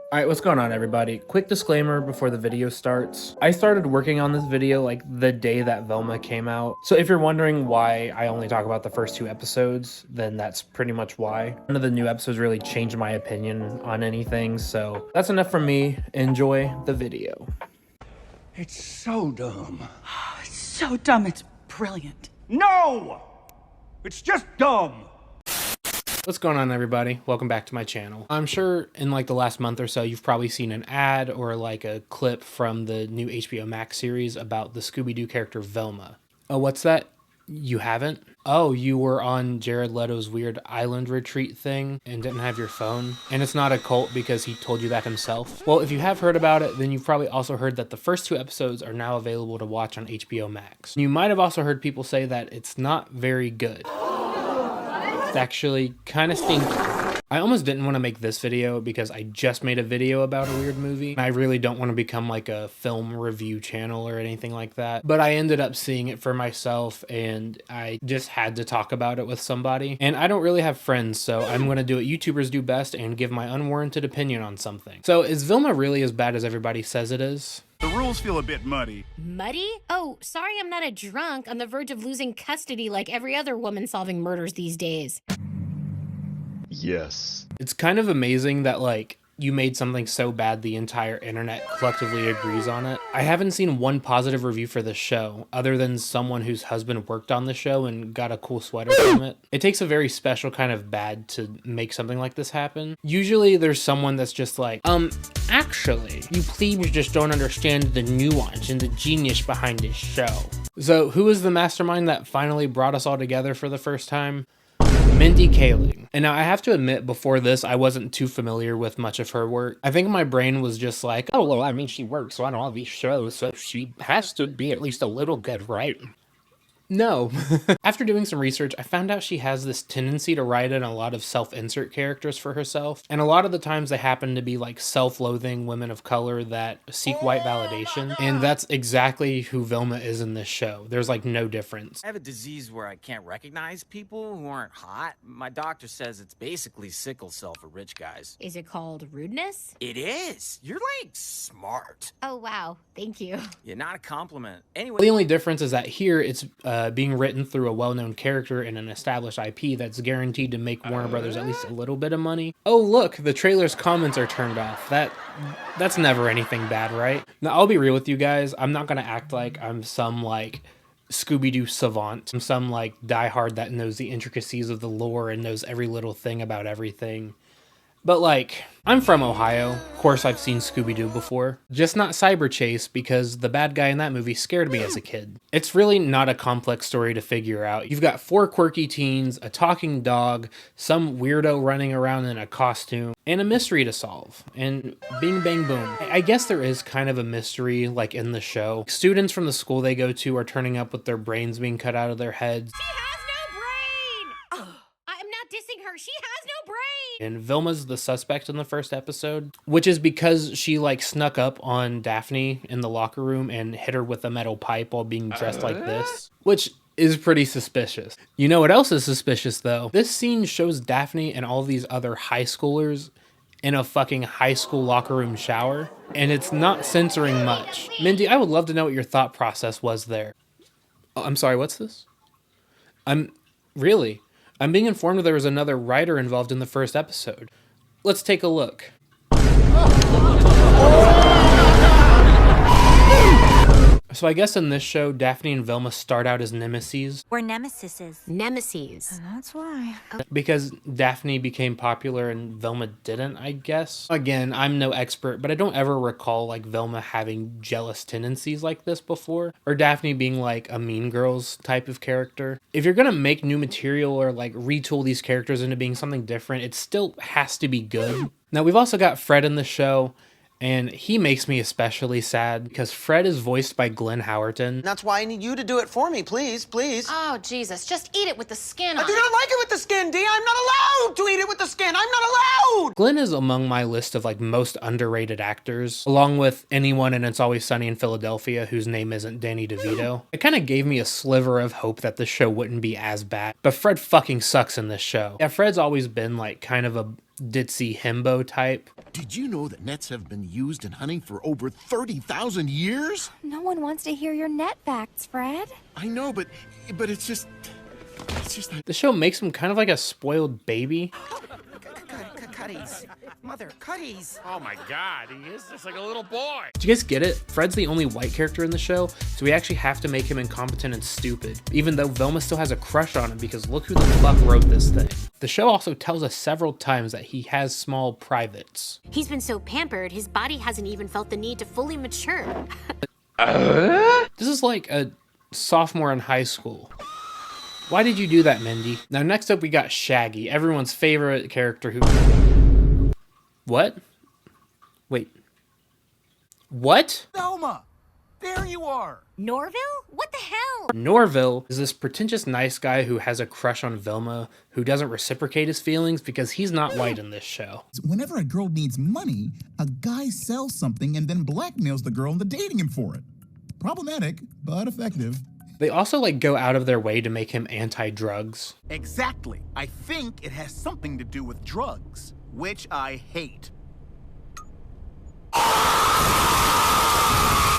Alright, what's going on everybody? Quick disclaimer before the video starts. I started working on this video like the day that Velma came out. So if you're wondering why I only talk about the first 2 episodes, then that's pretty much why. None of the new episodes really changed my opinion on anything, so that's enough from me. Enjoy the video. It's so dumb. It's so dumb, it's brilliant. No! It's just dumb. What's going on everybody? Welcome back to my channel. I'm sure in like the last month or so you've probably seen an ad or like a clip from the new HBO Max series about the Scooby-Doo character Velma. Oh, what's that? You haven't? Oh, you were on Jared Leto's weird island retreat thing and didn't have your phone? And it's not a cult because he told you that himself? Well, if you have heard about it, then you've probably also heard that the first 2 episodes are now available to watch on HBO Max. You might have also heard people say that it's not very good. It's actually kind of stinky. I almost didn't want to make this video because I just made a video about a weird movie. And I really don't want to become like a film review channel or anything like that. But I ended up seeing it for myself and I just had to talk about it with somebody. And I don't really have friends, so I'm going to do what YouTubers do best and give my unwarranted opinion on something. So is Velma really as bad as everybody says it is? The rules feel a bit muddy. Muddy? Oh, sorry I'm not a drunk on the verge of losing custody like every other woman solving murders these days. Yes. It's kind of amazing that like you made something so bad the entire internet collectively agrees on it. I haven't seen one positive review for the show other than someone whose husband worked on the show and got a cool sweater from it. It takes a very special kind of bad to make something like this happen. Usually there's someone that's just like, actually, you plebes just don't understand the nuance and the genius behind this show. So who is the mastermind that finally brought us all together for the first time? Mindy Kaling. And now I have to admit, before this, I wasn't too familiar with much of her work. I think my brain was just like, oh, well, I mean, she works on all these shows, so she has to be at least a little good, right? No. After doing some research, I found out she has this tendency to write in a lot of self-insert characters for herself. And a lot of the times they happen to be like self-loathing women of color that seek white validation. And that's exactly who Velma is in this show. There's like no difference. I have a disease where I can't recognize people who aren't hot. My doctor says it's basically sickle cell for rich guys. Is it called rudeness? It is. You're like smart. Oh, wow. Thank you. Yeah, not a compliment. Anyway. The only difference is that here it's being written through a well-known character and an established IP that's guaranteed to make Warner Brothers at least a little bit of money. Oh look, the trailer's comments are turned off. That's never anything bad, right? Now I'll be real with you guys, I'm not gonna act like I'm some like Scooby-Doo savant. I'm some like diehard that knows the intricacies of the lore and knows every little thing about everything. But like, I'm from Ohio. Of course I've seen Scooby-Doo before. Just not Cyber Chase because the bad guy in that movie scared me as a kid. It's really not a complex story to figure out. You've got 4 quirky teens, a talking dog, some weirdo running around in a costume, and a mystery to solve. And bing bang boom. I guess there is kind of a mystery like in the show. Students from the school they go to are turning up with their brains being cut out of their heads. She has no brain! Oh, I'm not dissing her. She has no brain! And Velma's the suspect in the first episode, which is because she like snuck up on Daphne in the locker room and hit her with a metal pipe while being dressed like this, which is pretty suspicious. You know what else is suspicious though? This scene shows Daphne and all these other high schoolers in a fucking high school locker room shower, and it's not censoring much. Mindy, I would love to know what your thought process was there. Oh, I'm sorry, what's this? Really? I'm being informed there was another writer involved in the first episode. Let's take a look. So I guess in this show, Daphne and Velma start out as nemesis. We're nemesises. Nemesis. That's why. Because Daphne became popular and Velma didn't, I guess. Again, I'm no expert, but I don't ever recall like Velma having jealous tendencies like this before. Or Daphne being like a Mean Girls type of character. If you're gonna make new material or like retool these characters into being something different, it still has to be good. Now we've also got Fred in the show. And he makes me especially sad because Fred is voiced by Glenn Howerton. That's why I need you to do it for me, please, please. Oh, Jesus, just eat it with the skin on. I do not like it with the skin, Dee. I'm not allowed to eat it with the skin. I'm not allowed. Glenn is among my list of like most underrated actors, along with anyone in It's Always Sunny in Philadelphia whose name isn't Danny DeVito. It kind of gave me a sliver of hope that the show wouldn't be as bad, but Fred fucking sucks in this show. Yeah, Fred's always been like kind of a ditzy himbo type. Did you know that nets have been used in hunting for over 30,000 years? No one wants to hear your net facts, Fred. I know, but it's just The show makes him kind of like a spoiled baby. Cuddies. Mother, Cuddies. Oh my god, he is just like a little boy. Do you guys get it? Fred's the only white character in the show, so we actually have to make him incompetent and stupid, even though Velma still has a crush on him because look who the fuck wrote this thing. The show also tells us several times that he has small privates. He's been so pampered, his body hasn't even felt the need to fully mature. This is like a sophomore in high school. Why did you do that, Mindy? Now, next up, we got Shaggy, everyone's favorite character who... What? Wait. What? Velma! There you are! Norville? What the hell? Norville is this pretentious nice guy who has a crush on Velma, who doesn't reciprocate his feelings because he's not white in this show. Whenever a girl needs money, a guy sells something and then blackmails the girl into dating him for it. Problematic, but effective. They also go out of their way to make him anti-drugs. Exactly. I think it has something to do with drugs, which I hate.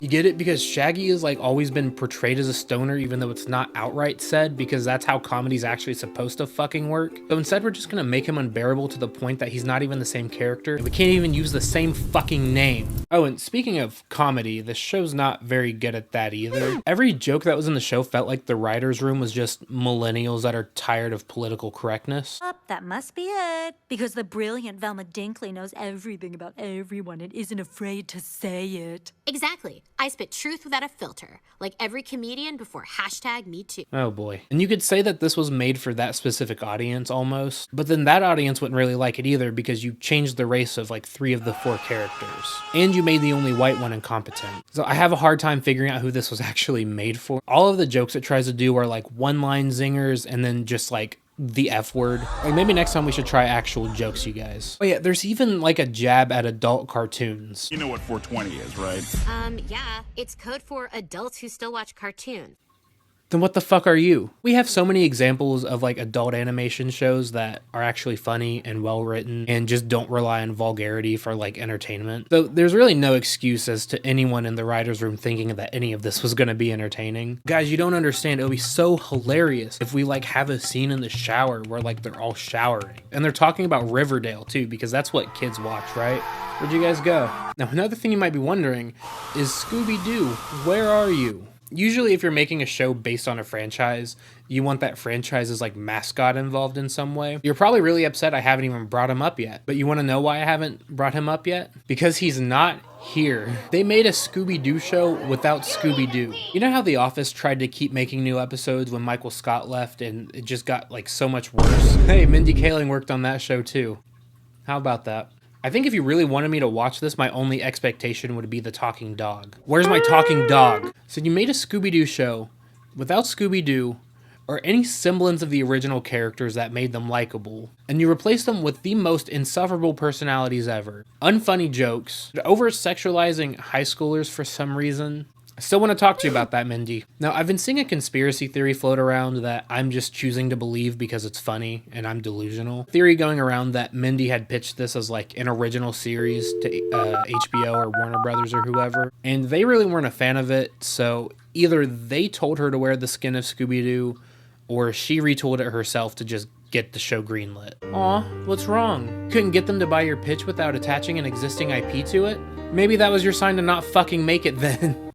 You get it? Because Shaggy has always been portrayed as a stoner, even though it's not outright said, because that's how comedy's actually supposed to fucking work. So instead, we're just gonna make him unbearable to the point that he's not even the same character, and we can't even use the same fucking name. Oh, and speaking of comedy, the show's not very good at that either. Every joke that was in the show felt like the writer's room was just millennials that are tired of political correctness. That must be it, because the brilliant Velma Dinkley knows everything about everyone and isn't afraid to say it. Exactly. I spit truth without a filter, like every comedian before #MeToo. Oh boy. And you could say that this was made for that specific audience almost, but then that audience wouldn't really like it either because you changed the race of 3 of the 4 characters. And you made the only white one incompetent. So I have a hard time figuring out who this was actually made for. All of the jokes it tries to do are one-line zingers and then just the F word. Maybe next time we should try actual jokes, you guys. Oh yeah, there's even a jab at adult cartoons. You know what 420 is, right? Yeah, it's code for adults who still watch cartoons. Then what the fuck are you? We have so many examples of adult animation shows that are actually funny and well written and just don't rely on vulgarity for entertainment. So there's really no excuse as to anyone in the writer's room thinking that any of this was gonna be entertaining. Guys, you don't understand. It'll be so hilarious if we have a scene in the shower where they're all showering. And they're talking about Riverdale too, because that's what kids watch, right? Where'd you guys go? Now another thing you might be wondering is Scooby-Doo, where are you? Usually if you're making a show based on a franchise, you want that franchise's mascot involved in some way. You're probably really upset I haven't even brought him up yet. But you want to know why I haven't brought him up yet? Because he's not here. They made a Scooby-Doo show without Scooby-Doo. You know how The Office tried to keep making new episodes when Michael Scott left and it just got so much worse? Hey, Mindy Kaling worked on that show too. How about that? I think if you really wanted me to watch this, my only expectation would be the talking dog. Where's my talking dog? So you made a Scooby-Doo show without Scooby-Doo or any semblance of the original characters that made them likable, and you replaced them with the most insufferable personalities ever. Unfunny jokes, over-sexualizing high schoolers for some reason. I still want to talk to you about that, Mindy. Now, I've been seeing a conspiracy theory float around that I'm just choosing to believe because it's funny and I'm delusional. Theory going around that Mindy had pitched this as an original series to HBO or Warner Brothers or whoever, and they really weren't a fan of it, so either they told her to wear the skin of Scooby-Doo or she retooled it herself to just get the show greenlit. Aw, what's wrong? Couldn't get them to buy your pitch without attaching an existing IP to it? Maybe that was your sign to not fucking make it then.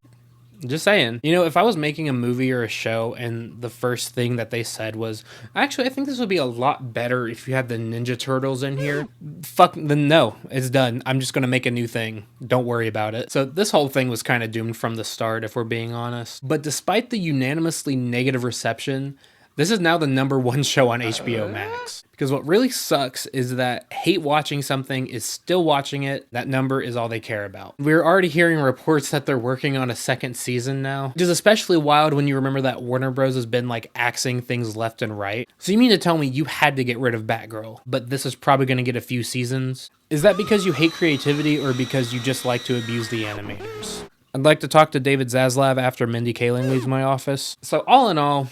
Just saying. You know, if I was making a movie or a show and the first thing that they said was, actually, I think this would be a lot better if you had the Ninja Turtles in here. Fuck, then no, it's done. I'm just going to make a new thing. Don't worry about it. So this whole thing was kind of doomed from the start, if we're being honest. But despite the unanimously negative reception, this is now the #1 show on HBO Max. Because what really sucks is that hate watching something is still watching it. That number is all they care about. We're already hearing reports that they're working on a 2nd season now, which is especially wild when you remember that Warner Bros. Has been axing things left and right. So you mean to tell me you had to get rid of Batgirl, but this is probably going to get a few seasons? Is that because you hate creativity or because you just like to abuse the animators? I'd like to talk to David Zaslav after Mindy Kaling leaves my office. So all in all,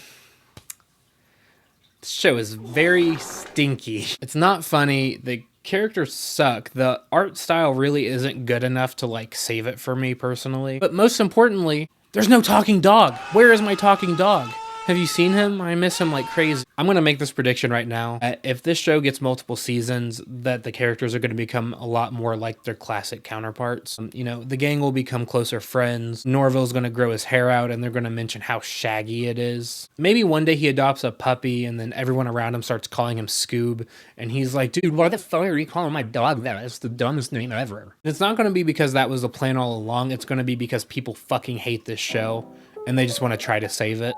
this show is very stinky. It's not funny. The Characters suck. The art style really isn't good enough to like save it for me personally. But most importantly, there's no talking dog. Where is my talking dog? Have you seen him? I miss him like crazy. I'm going to make this prediction right now. If this show gets multiple seasons, that the characters are going to become a lot more like their classic counterparts. You know, the gang will become closer friends. Norville's going to grow his hair out and they're going to mention how shaggy it is. Maybe one day he adopts a puppy and then everyone around him starts calling him Scoob. And he's like, dude, why the fuck are you calling my dog that? That's the dumbest name ever. And it's not going to be because that was the plan all along. It's going to be because people fucking hate this show and they just want to try to save it.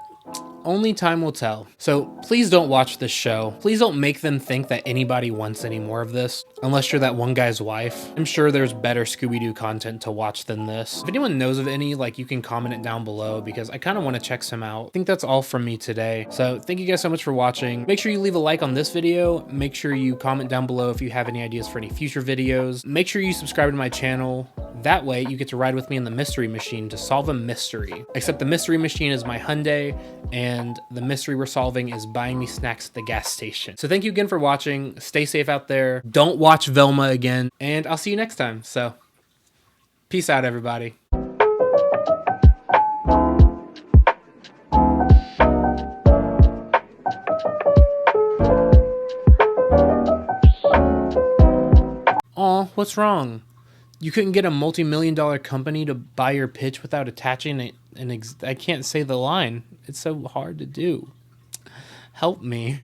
Only time will tell. So please don't watch this show. Please don't make them think that anybody wants any more of this, unless you're that one guy's wife. I'm sure there's better Scooby-Doo content to watch than this. If anyone knows of any, like, you can comment it down below because I kind of want to check some out. I think that's all from me today. So thank you guys so much for watching. Make sure you leave a like on this video. Make sure you comment down below if you have any ideas for any future videos. Make sure you subscribe to my channel. That way you get to ride with me in the mystery machine to solve a mystery. Except the mystery machine is my Hyundai and the mystery we're solving is buying me snacks at the gas station. So thank you again for watching. Stay safe out there. Don't watch Velma again, and I'll see you next time. So peace out, everybody. Aw, what's wrong? You couldn't get a multi-million-dollar company to buy your pitch without attaching I can't say the line. It's so hard to do. Help me.